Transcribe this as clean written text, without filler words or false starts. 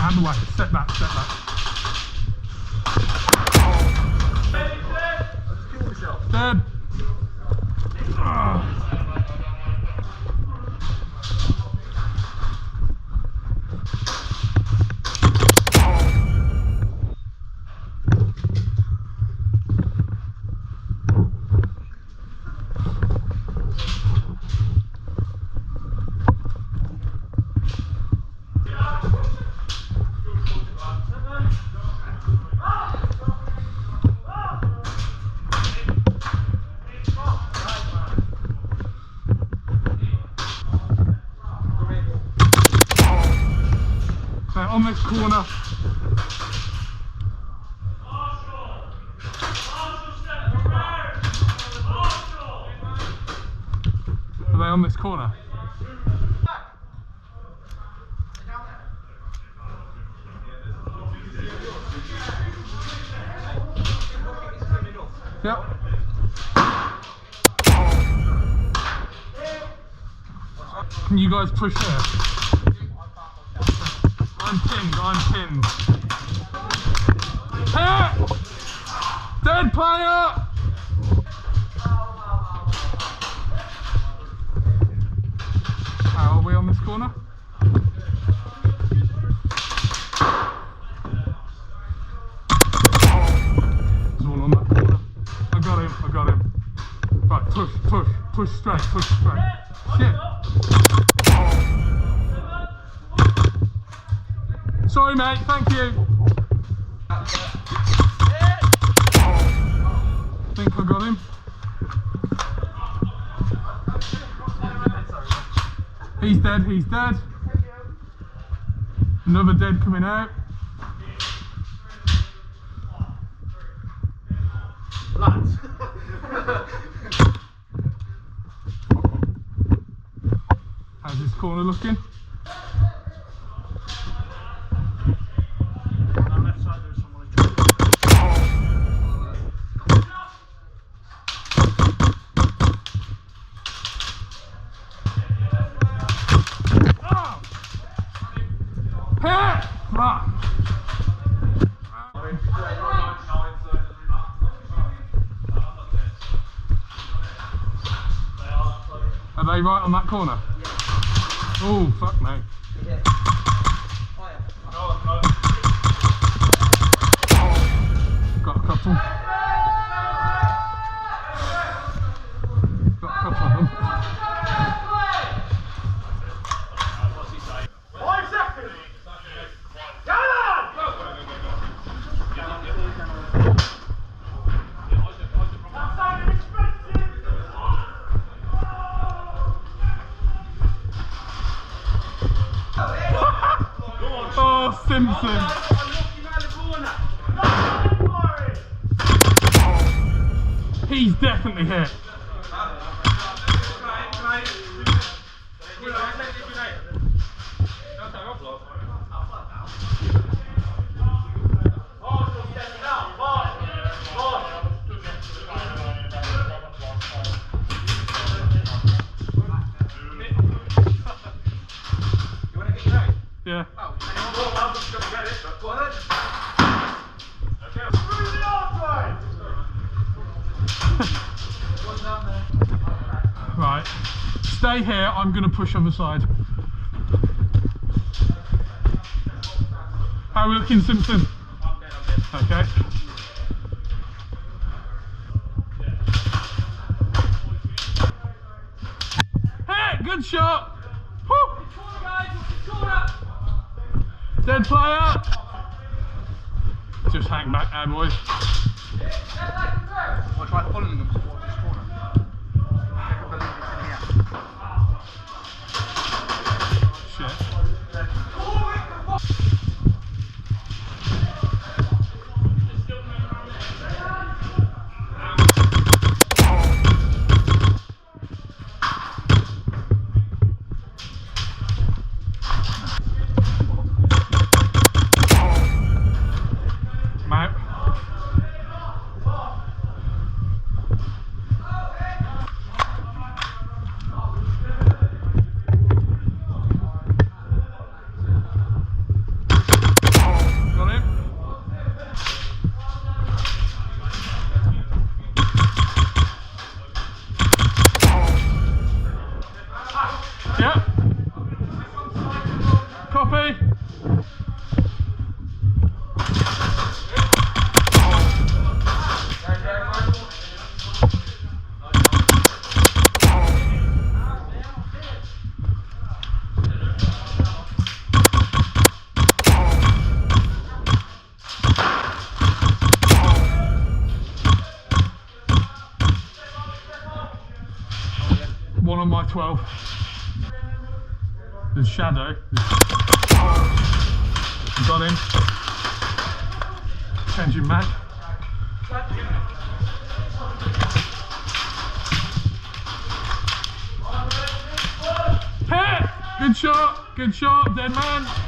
hand away. Step back, step back. Dead. On this corner. Are they on this corner? Yep. Can you guys push there? I'm pinned. Hey! Dead player! How are we on this corner? There's one on that corner. I got him. Right, push straight. Shit. Sorry mate, thank you. I think I got him. He's dead. Another dead coming out. Lads. How's this corner looking? Are they right on that corner? Oh, fuck no. Got a couple. Got a couple of them. 5 seconds! Oh, Simpson! He's definitely hit. Yeah. Right. Stay here, I'm going to push other side. How are we looking, Simpson? I'm dead. Okay. Hey, good shot! Woo! Dead player! Just hang back now, boys. I'll try following them towards this corner. I can believe it's in here. Shit. Copy. One on my 12. There's Shadow. Got him. Changing mag. Hit! Good shot, dead man.